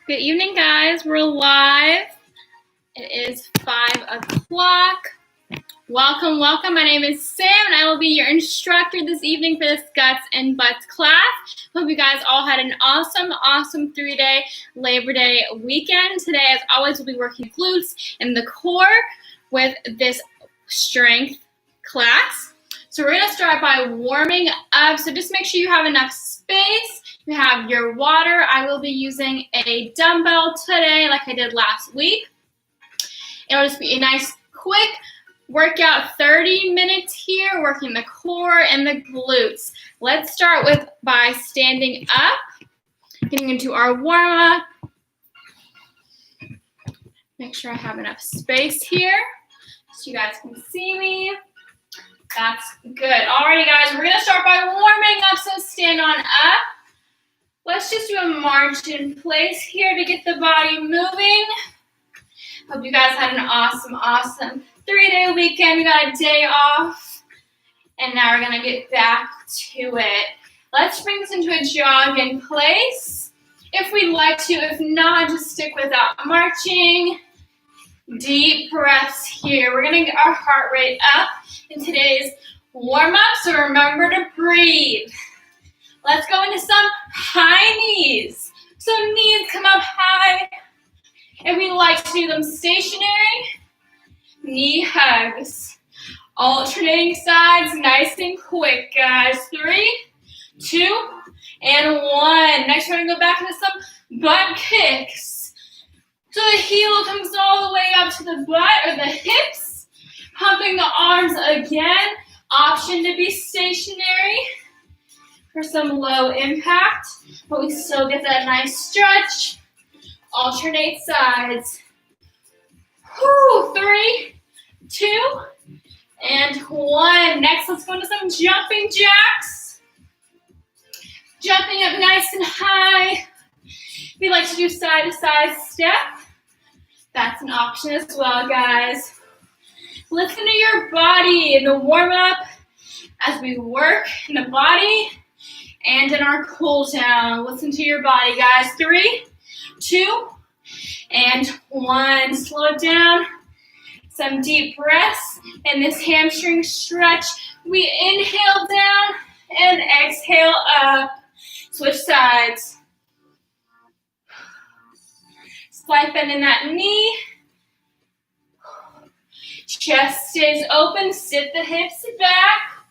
Good evening, guys. We're live. It is 5 o'clock. Welcome, welcome. My name is Sam, and I will be your instructor this evening for this Guts and Butts class. Hope you guys all had an awesome 3-day Labor Day weekend. Today, as always, we'll be working glutes and the core with this strength class. So we're going to start by warming up. So just make sure you have enough space. You have your water. I will be using a dumbbell today like I did last week. It'll just be a nice quick workout, 30 minutes here, working the core and the glutes. Let's start by standing up, getting into our warm-up. Make sure I have enough space here so you guys can see me. That's good. Alrighty, guys, we're going to start by warming up, so stand on up. Let's just do a march in place here to get the body moving. Hope you guys had an awesome 3-day weekend. We got a day off, and now we're going to get back to it. Let's bring this into a jog in place if we'd like to. If not, just stick without marching. Deep breaths here. We're going to get our heart rate up in today's warm-up, so remember to breathe. Let's go into some high knees. So knees come up high, and we like to do them stationary. Knee hugs. Alternating sides, nice and quick, guys. 3, 2, and 1. Next, we're going to go back into some butt kicks. So the heel comes all the way up to the butt or the hips. Pumping the arms again. Option to be stationary for some low impact, but we still get that nice stretch. Alternate sides. 3, 2, and 1. Next, let's go into some jumping jacks. Jumping up nice and high. If you'd like to do side-to-side step, that's an option as well, guys. Listen to your body in the warm-up as we work in the body and in our cool down. Listen to your body, guys. 3, 2, and 1. Slow it down. Some deep breaths in this hamstring stretch. We inhale down and exhale up. Switch sides. Slight bend in that knee. Chest stays open. Sit the hips back.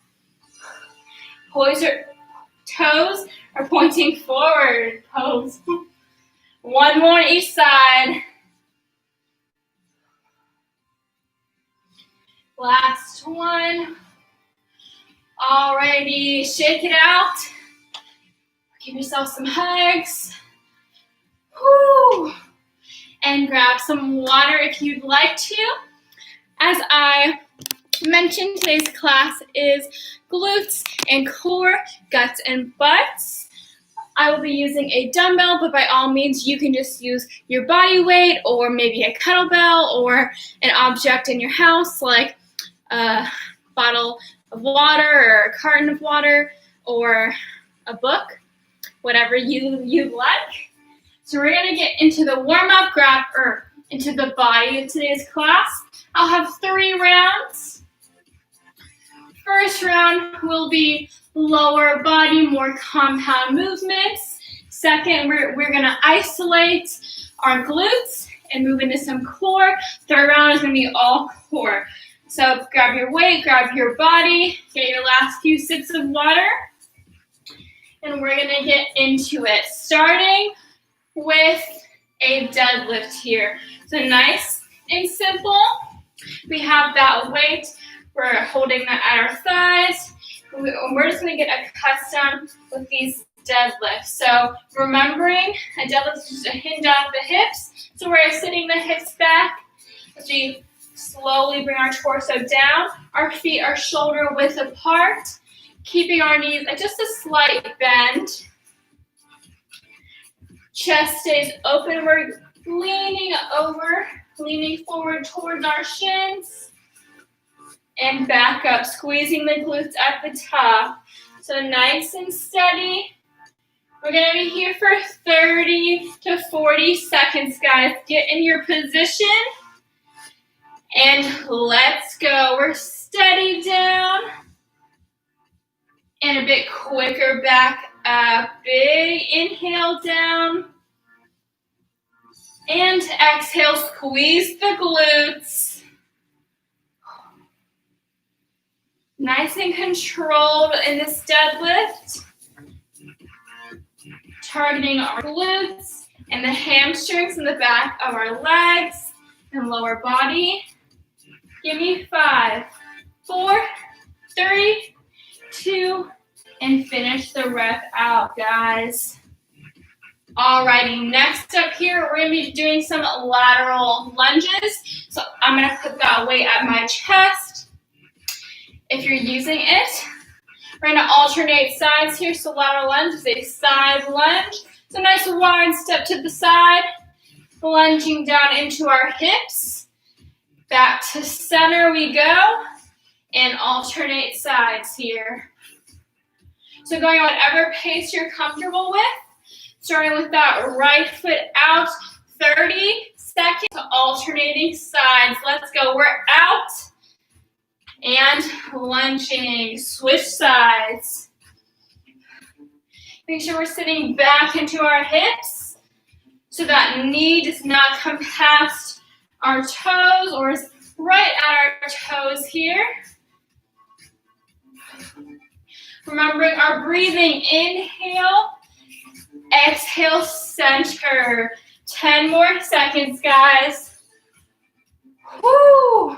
Poise your toes are pointing forward. Pose. 1 more on each side. Last one. Alrighty, shake it out. Give yourself some hugs. Woo. And grab some water if you'd like to. As I mentioned, today's class is glutes and core, guts and butts. I will be using a dumbbell, but by all means, you can just use your body weight or maybe a kettlebell or an object in your house like a bottle of water or a carton of water or a book, whatever you like. So we're going to get into the warm-up, into the body of today's class. I'll have 3 rounds. First round will be lower body, more compound movements. Second, we're going to isolate our glutes and move into some core. Third round is going to be all core. So grab your weight, grab your body, get your last few sips of water, and we're going to get into it. Starting with a deadlift here. So nice and simple. We have that weight. We're holding that at our thighs. We're just going to get accustomed with these deadlifts. So remembering a deadlift is just a hinge off the hips. So we're sitting the hips back as we slowly bring our torso down. Our feet are shoulder width apart, keeping our knees at just a slight bend. Chest stays open. We're leaning forward towards our shins. And back up, squeezing the glutes at the top. So nice and steady. We're gonna be here for 30 to 40 seconds, guys. Get in your position and let's go. We're steady down and a bit quicker back up. Big inhale down and exhale, squeeze the glutes. Nice and controlled in this deadlift. Targeting our glutes and the hamstrings in the back of our legs and lower body. Give me 5, 4, 3, 2, and finish the rep out, guys. Alrighty, next up here, we're gonna be doing some lateral lunges. So I'm gonna put that weight at my chest. If you're using it, we're gonna alternate sides here. So lateral lunge is a side lunge. So nice wide step to the side, lunging down into our hips. Back to center we go, and alternate sides here. So going on whatever pace you're comfortable with, starting with that right foot out, 30 seconds, alternating sides. Let's go, we're out, and lunging, switch sides. Make sure we're sitting back into our hips so that knee does not come past our toes or is right at our toes here. Remembering our breathing, inhale, exhale, center. 10 more seconds, guys. Woo!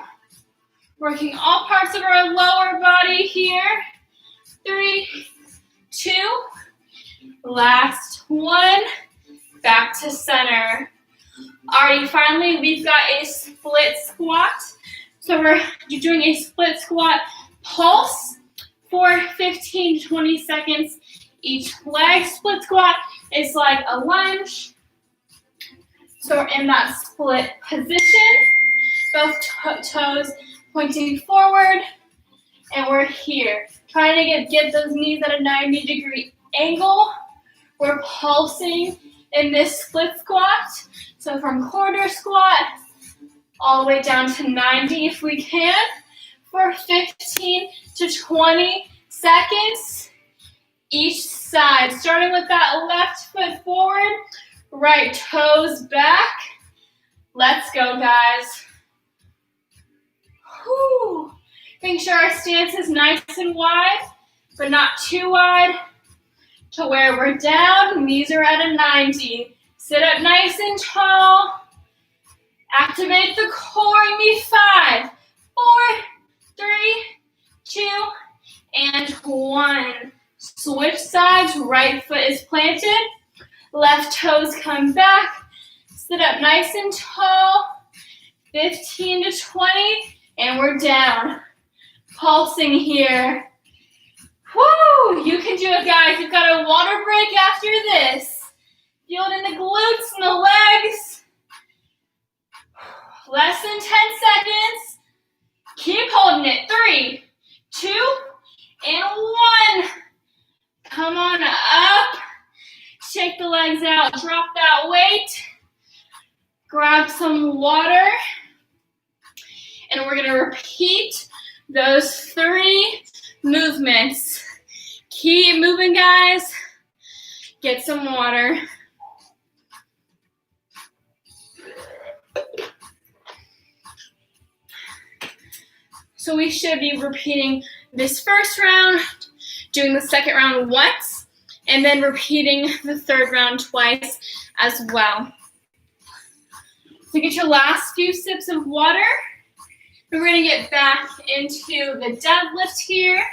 Working all parts of our lower body here. 3, 2, last one, back to center. Alright, finally, we've got a split squat. So we're doing a split squat pulse for 15 to 20 seconds each leg. Split squat is like a lunge. So we're in that split position, both toes pointing forward, and we're here. Trying to get those knees at a 90-degree angle. We're pulsing in this split squat. So from quarter squat all the way down to 90 if we can, for 15 to 20 seconds each side. Starting with that left foot forward, right toes back. Let's go, guys. Whew. Make sure our stance is nice and wide, but not too wide to where we're down. Knees are at a 90. Sit up nice and tall. Activate the core. Give me 5, 4, 3, 2, and 1. Switch sides. Right foot is planted. Left toes come back. Sit up nice and tall. 15 to 20, and we're down. Pulsing here. Woo! You can do it, guys. You've got a water break after this. Feel it in the glutes and the legs. Less than 10 seconds. Keep holding it. 3, 2, and 1. Come on up. Shake the legs out. Drop that weight. Grab some water. And we're going to repeat those 3 movements. Keep moving, guys. Get some water. So we should be repeating this first round, doing the second round once, and then repeating the third round twice as well. So get your last few sips of water. We're going to get back into the deadlift here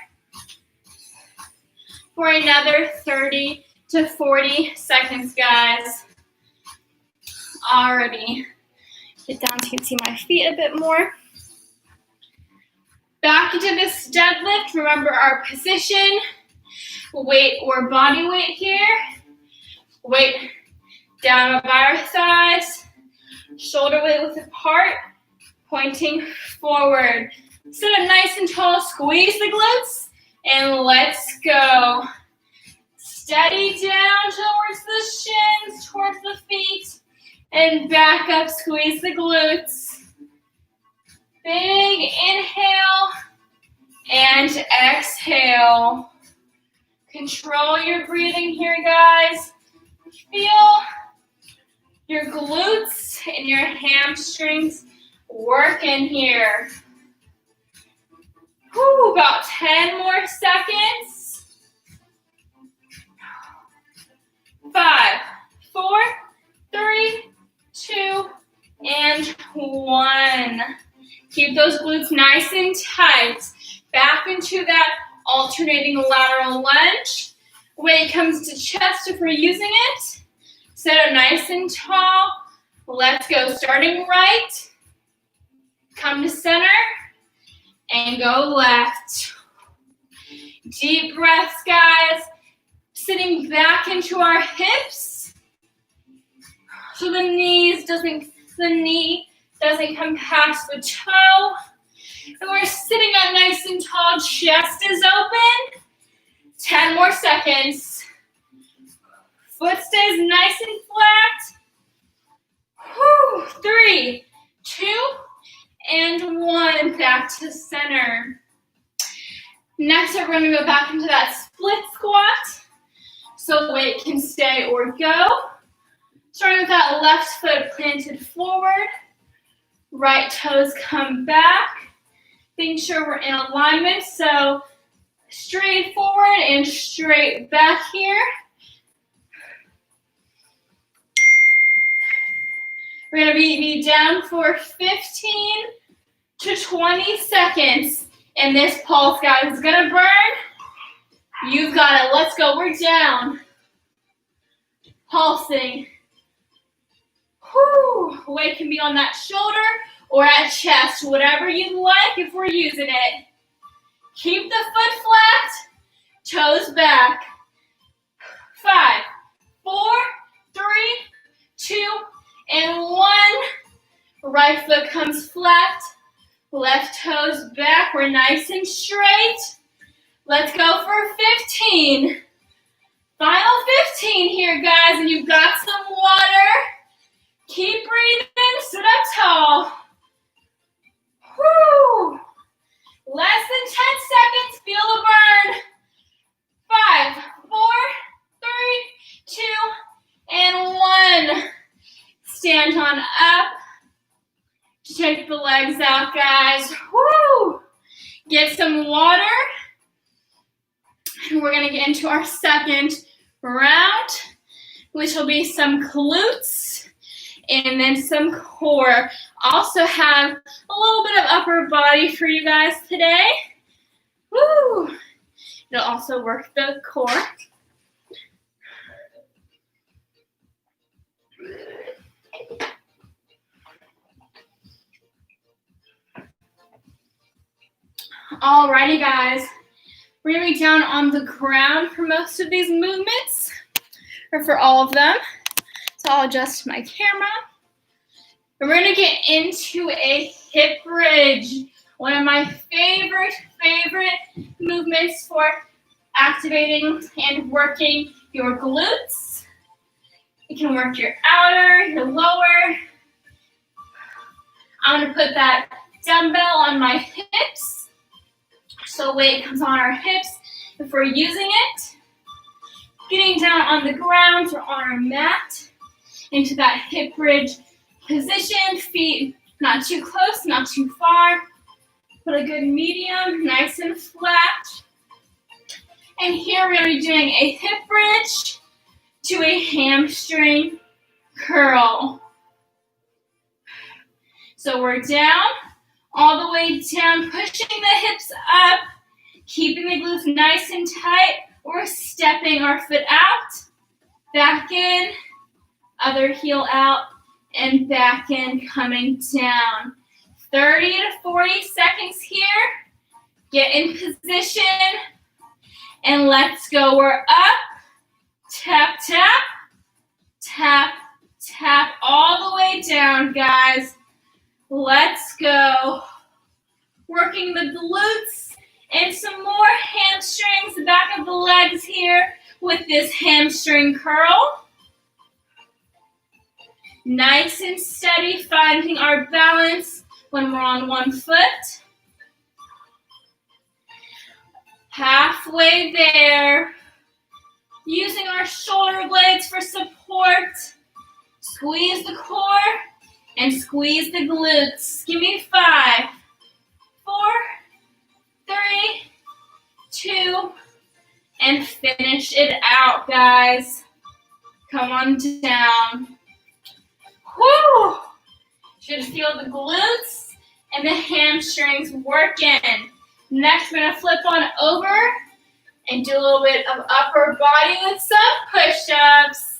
for another 30 to 40 seconds, guys. Alrighty. Get down so you can see my feet a bit more. Back into this deadlift. Remember our position. Weight or body weight here. Weight down by our thighs. Shoulder width apart. Pointing forward. Sit up nice and tall. Squeeze the glutes. And let's go. Steady down towards the shins, towards the feet, and back up, squeeze the glutes. Big inhale and exhale. Control your breathing here, guys. Feel your glutes and your hamstrings working here. Whew, about 10 more seconds. 5, 4, 3, 2, and 1. Keep those glutes nice and tight. Back into that alternating lateral lunge. Weight comes to chest if we're using it. Set up nice and tall. Let's go. Starting right. Come to center. And go left. Deep breaths, guys. Sitting back into our hips. So the knee doesn't come past the toe. And we're sitting up nice and tall. Chest is open. 10 more seconds. Foot stays nice and flat. Whew. 3, 2, and 1. Back to center. Next up, we're going to go back into that split squat. So weight can stay or go. Starting with that left foot planted forward. Right toes come back. Making sure we're in alignment. So straight forward and straight back here. We're going to be down for 15 to 20 seconds. And this pulse, guys, is going to burn. You've got it. Let's go. We're down. Pulsing. Whew. Weight can be on that shoulder or at chest, whatever you like if we're using it. Keep the foot flat, toes back. 5, 4, 3, 2, and 1. Right foot comes flat, left toes back. We're nice and straight. Let's go for 15. Final 15 here, guys, and you've got some water. Keep breathing, sit up tall. Whew. Less than 10 seconds, feel the burn. 5, 4, 3, 2, and 1. Stand on up. Shake the legs out, guys. Woo! Get some water. And we're going to get into our second round, which will be some glutes and then some core. Also have a little bit of upper body for you guys today. Woo! It'll also work the core. Alrighty, guys. We're going to be down on the ground for most of these movements, or for all of them. So I'll adjust my camera. And we're going to get into a hip bridge. One of my favorite movements for activating and working your glutes. You can work your outer, your lower. I'm going to put that dumbbell on my hips. So weight comes on our hips if we're using it. Getting down on the ground or on our mat into that hip bridge position. Feet not too close, not too far. Put a good medium, nice and flat. And here we're going to be doing a hip bridge to a hamstring curl. So we're down. All the way down, pushing the hips up, keeping the glutes nice and tight. We're stepping our foot out, back in, other heel out, and back in, coming down. 30 to 40 seconds here. Get in position, and let's go. We're up, tap, tap, tap, tap, all the way down, guys. Let's go. Working the glutes and some more hamstrings, the back of the legs here with this hamstring curl. Nice and steady, finding our balance when we're on one foot. Halfway there. Using our shoulder blades for support. Squeeze the core and squeeze the glutes. Give me 5, 4, 3, 2, and finish it out, guys. Come on down. Whoo! Should feel the glutes and the hamstrings working. Next, we're gonna flip on over and do a little bit of upper body with some push-ups.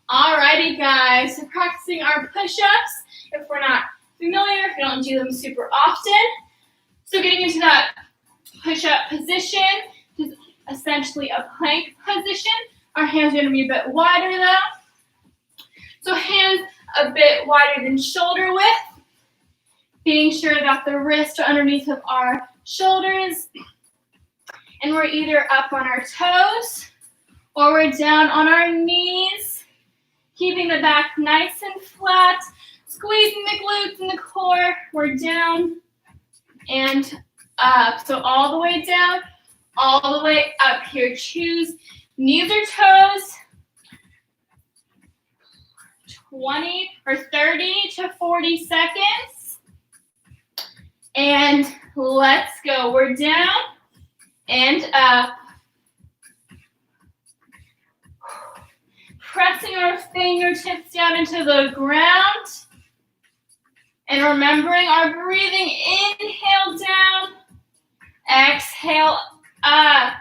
Alrighty, guys, so practicing our push-ups, if we're not familiar, if we don't do them super often. So getting into that push-up position, which is essentially a plank position. Our hands are gonna be a bit wider though. So hands a bit wider than shoulder width, being sure that the wrists are underneath of our shoulders, and we're either up on our toes or we're down on our knees, keeping the back nice and flat, squeezing the glutes and the core. We're down and up, so all the way down, all the way up here. Choose knees or toes. 20 or 30 to 40 seconds. And let's go. We're down and up. Pressing our fingertips down into the ground. And remembering our breathing. Inhale down. Exhale up.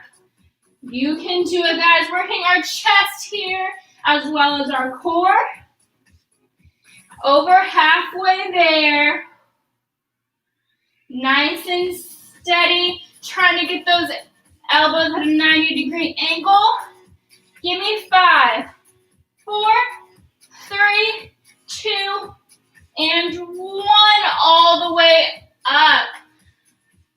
You can do it, guys. Working our chest here as well as our core. Over halfway there. Nice and steady. Trying to get those elbows at a 90-degree angle. Give me 5, 4, 3, 2, and 1. All the way up.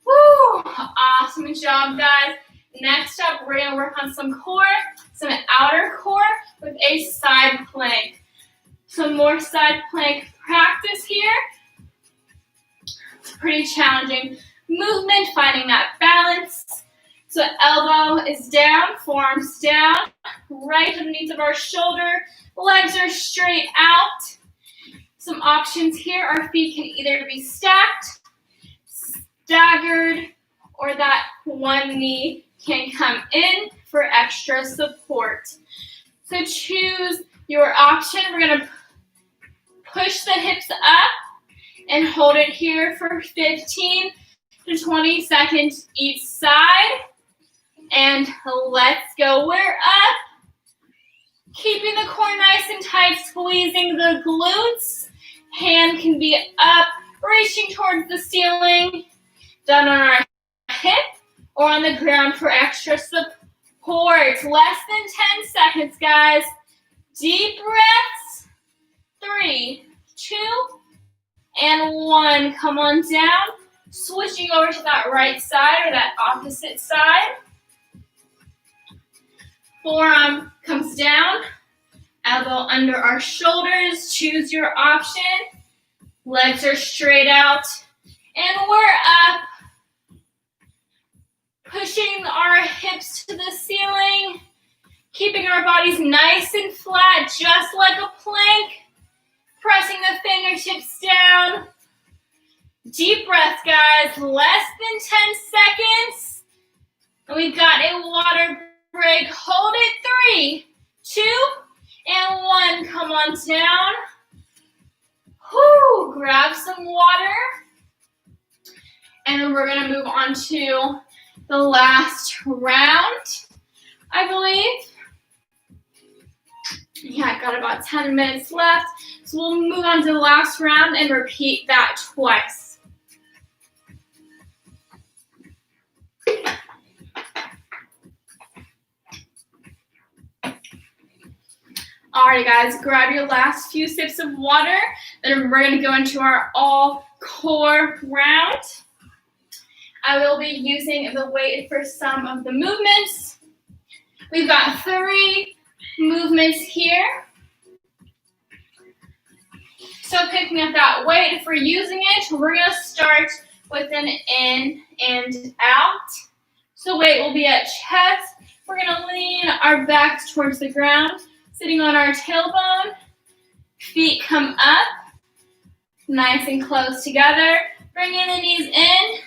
Woo! Awesome job, guys. Next up, we're going to work on some core, some outer core with a side plank. Some more side plank practice here. It's pretty challenging movement, finding that balance. So elbow is down, forearms down, right underneath of our shoulder. Legs are straight out. Some options here. Our feet can either be stacked, staggered, or that one knee can come in for extra support. So choose your option. We're going to push the hips up and hold it here for 15 to 20 seconds each side. And let's go. We're up. Keeping the core nice and tight, squeezing the glutes. Hand can be up, reaching towards the ceiling. Down on our hip or on the ground for extra support. Less than 10 seconds, guys. Deep breaths. 3, 2, and 1. Come on down. Switching over to that right side or that opposite side. Forearm comes down. Elbow under our shoulders. Choose your option. Legs are straight out. And we're up. Pushing our hips to the ceiling. Keeping our bodies nice and flat, just like a plank. Pressing the fingertips down. Deep breath, guys. Less than 10 seconds. And we've got a water break. Hold it. 3, 2, and 1. Come on down. Whoo, grab some water. And then we're going to move on to the last round, I believe. Yeah, got about 10 minutes left. So we'll move on to the last round and repeat that twice. Alright, guys, grab your last few sips of water. Then we're going to go into our all-core round. I will be using the weight for some of the movements. We've got 3 movements here. So picking up that weight, if we're using it, we're gonna start with an in and out. So weight will be at chest. We're gonna lean our backs towards the ground, sitting on our tailbone. Feet come up, nice and close together. Bringing the knees in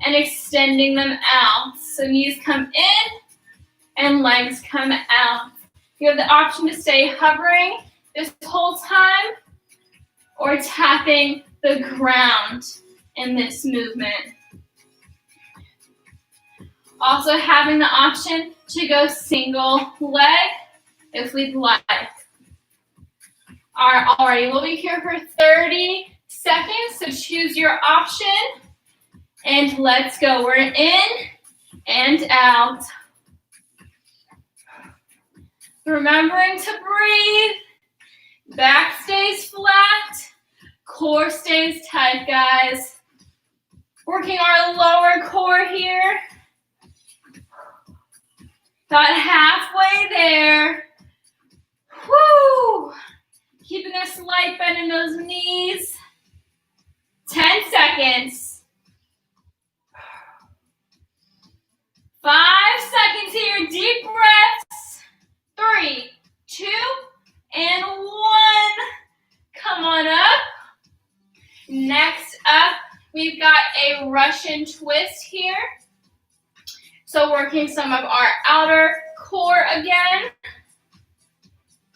and extending them out. So knees come in and legs come out. You have the option to stay hovering this whole time or tapping the ground in this movement. Also having the option to go single leg if we'd like. Alrighty, we'll be here for 30 seconds, so choose your option. And let's go. We're in and out. Remembering to breathe. Back stays flat. Core stays tight, guys. Working our lower core here. Got halfway there. Woo! Keeping a slight bend in those knees. 10 seconds. 5 seconds here. Deep breaths. 3, 2, and 1. Come on up. Next up, we've got a Russian twist here. So working some of our outer core again.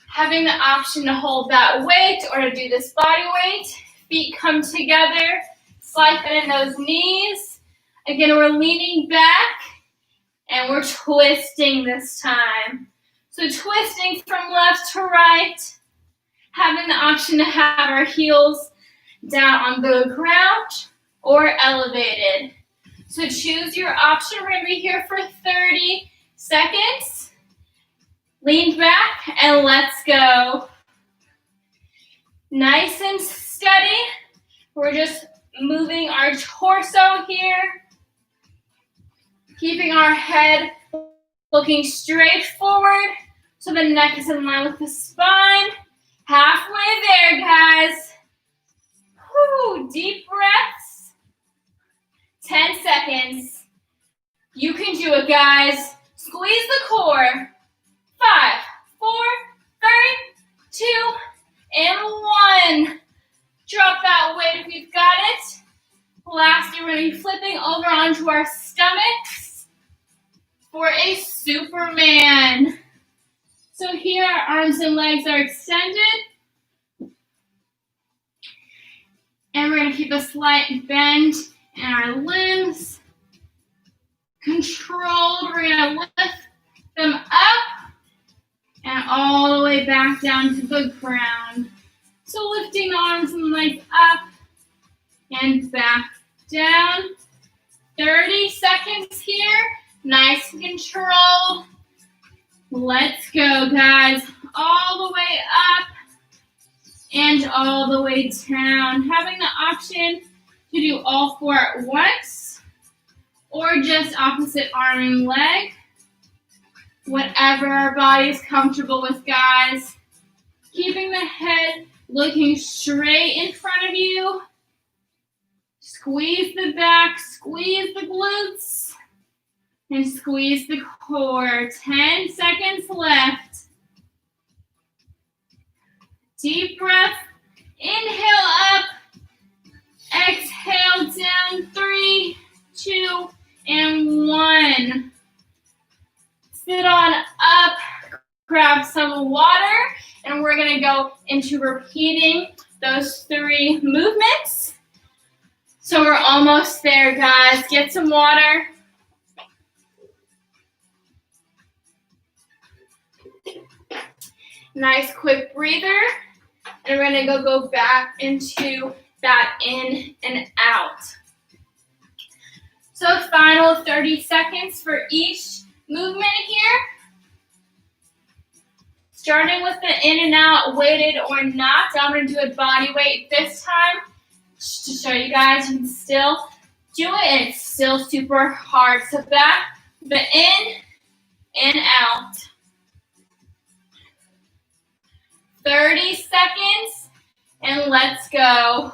Having the option to hold that weight or to do this body weight. Feet come together. Slight bend in those knees. Again, we're leaning back and we're twisting this time. So twisting from left to right. Having the option to have our heels down on the ground or elevated. So choose your option. We're going to be here for 30 seconds. Lean back and let's go. Nice and steady. We're just moving our torso here. Keeping our head looking straight forward so the neck is in line with the spine. Halfway there, guys. Woo, deep breaths. 10 seconds. You can do it, guys. Squeeze the core. 5, 4, 3, 2, and 1. Drop that weight if you've got it. Lastly, we're going to be flipping over onto our stomachs for a Superman. So here our arms and legs are extended. And we're going to keep a slight bend in our limbs. Controlled, we're going to lift them up and all the way back down to the ground. So lifting the arms and legs up and back down. 30 seconds here. Nice and controlled. Let's go, guys. All the way up and all the way down. Having the option to do all 4 at once or just opposite arm and leg. Whatever our body is comfortable with, guys. Keeping the head looking straight in front of you. Squeeze the back, squeeze the glutes, and squeeze the core. 10 seconds left. Deep breath. Inhale up. Exhale down. 3, 2, and 1. Sit on up. Grab some water. And we're going to go into repeating those 3 movements. So we're almost there, guys. Get some water. Nice quick breather. And we're going to go back into that in and out. So final 30 seconds for each movement here. Starting with the in and out, weighted or not. I'm going to do a body weight this time to show you guys you can still do it. And it's still super hard. So back, the in and out. 30 seconds, and let's go.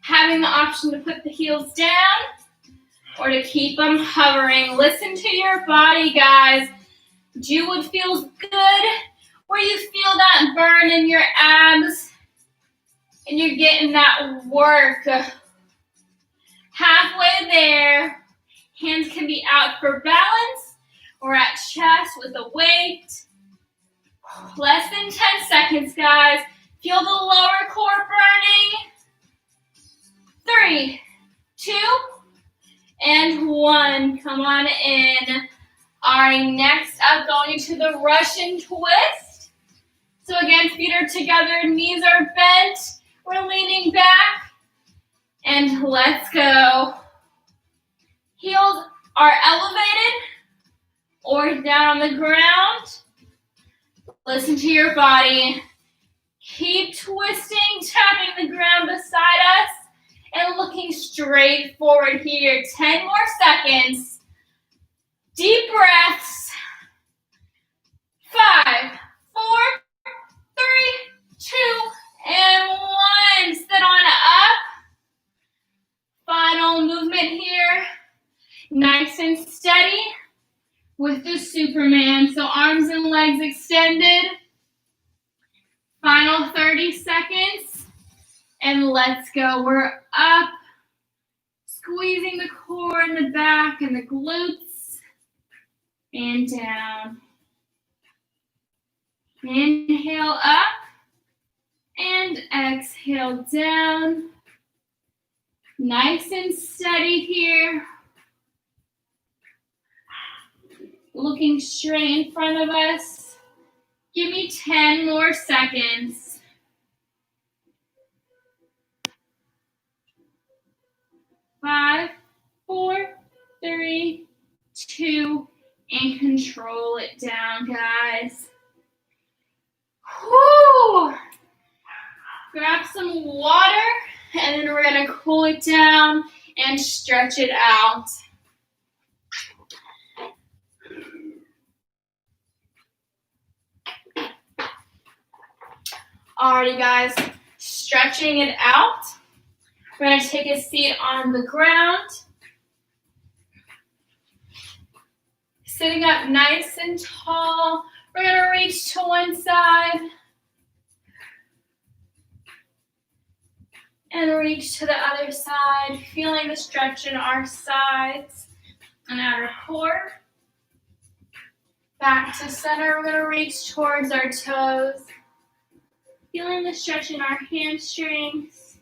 Having the option to put the heels down or to keep them hovering. Listen to your body, guys. Do what feels good, where you feel that burn in your abs, and you're getting that work. Halfway there. Hands can be out for balance or at chest with a weight. Less than 10 seconds, guys. Feel the lower core burning. 3, 2, and 1. Come on in. All right, next up, going into the Russian twist. So again, feet are together, knees are bent. We're leaning back, and let's go. Heels are elevated or down on the ground. Listen to your body. Keep twisting, tapping the ground beside us, and looking straight forward here. 10 more seconds. Deep breaths. 5, 4, 3, 2, and 1. Sit on up. Final movement here. Nice and steady with the Superman. So arms and legs extended. Final 30 seconds. And let's go. We're up. Squeezing the core in the back and the glutes. And down. Inhale up. And exhale down. Nice and steady here. Looking straight in front of us. Give me 10 more seconds. 5, 4, 3, 2, and control it down, guys. Whoo! Grab some water, and then we're gonna cool it down and stretch it out. Alrighty, guys, stretching it out. We're gonna take a seat on the ground. Sitting up nice and tall. We're gonna reach to one side. And reach to the other side, feeling the stretch in our sides and outer core. Back to center, we're gonna reach towards our toes. Feeling the stretch in our hamstrings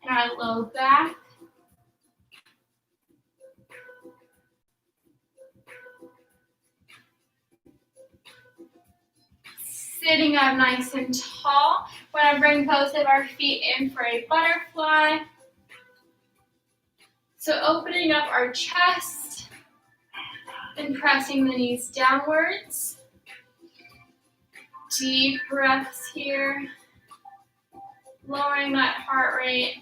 and our low back. Sitting up nice and tall. We're going to bring both of our feet in for a butterfly. So opening up our chest and pressing the knees downwards. Deep breaths here. Lowering that heart rate.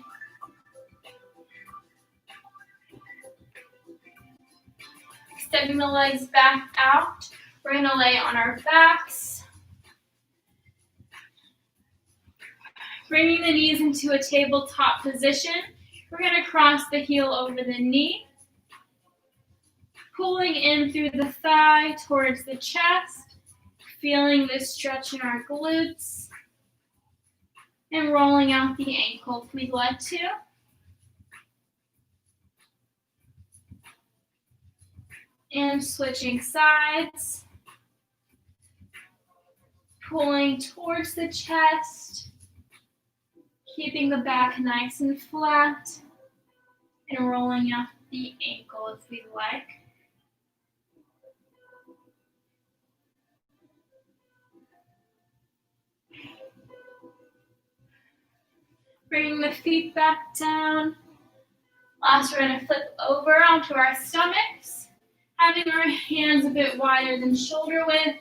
Extending the legs back out. We're going to lay on our backs. Bringing the knees into a tabletop position. We're going to cross the heel over the knee. Pulling in through the thigh towards the chest. Feeling this stretch in our glutes. And rolling out the ankle if we'd like to. And switching sides. Pulling towards the chest. Keeping the back nice and flat. And rolling out the ankle if we'd like. Bringing the feet back down. Last, we're going to flip over onto our stomachs. Having our hands a bit wider than shoulder width.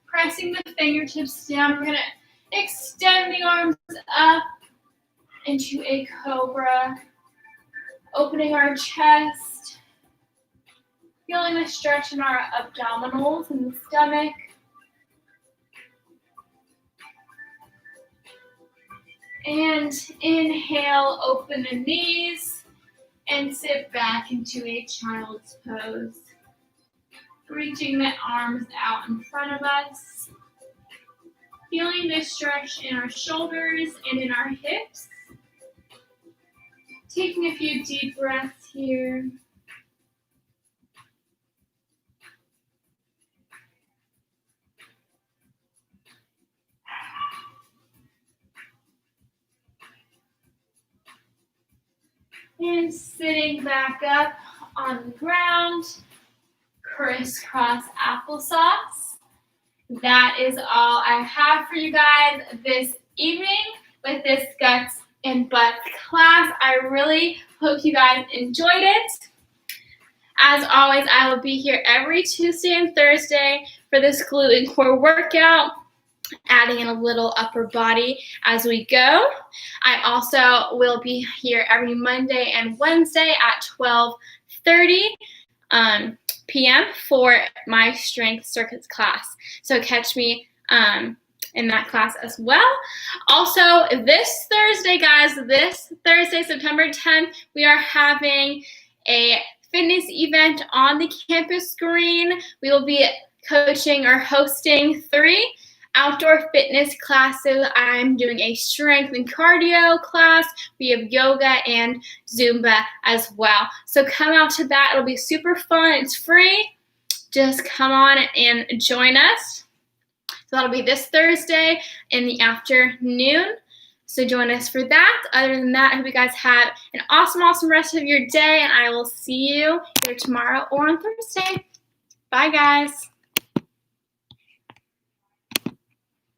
Pressing the fingertips down. We're going to extend the arms up into a cobra. Opening our chest. Feeling a stretch in our abdominals and the stomach. And inhale, open the knees and sit back into a child's pose. Reaching the arms out in front of us. Feeling the stretch in our shoulders and in our hips. Taking a few deep breaths here. And sitting back up on the ground, crisscross applesauce. That is all I have for you guys this evening with this guts and butts class. I really hope you guys enjoyed it. As always, I will be here every Tuesday and Thursday for this glute and core workout, adding in a little upper body as we go. I also will be here every Monday and Wednesday at 12:30 p.m. for my strength circuits class. So catch me in that class as well. Also, this Thursday, guys, September 10th, we are having a fitness event on the campus green. We will be coaching or hosting 3 outdoor fitness classes. I'm doing a strength and cardio class. We have yoga and Zumba as well. So come out to that. It'll be super fun. It's free. Just come on and join us. So that'll be this Thursday in the afternoon. So join us for that. Other than that, I hope you guys have an awesome, awesome rest of your day, and I will see you either tomorrow or on Thursday. Bye, guys.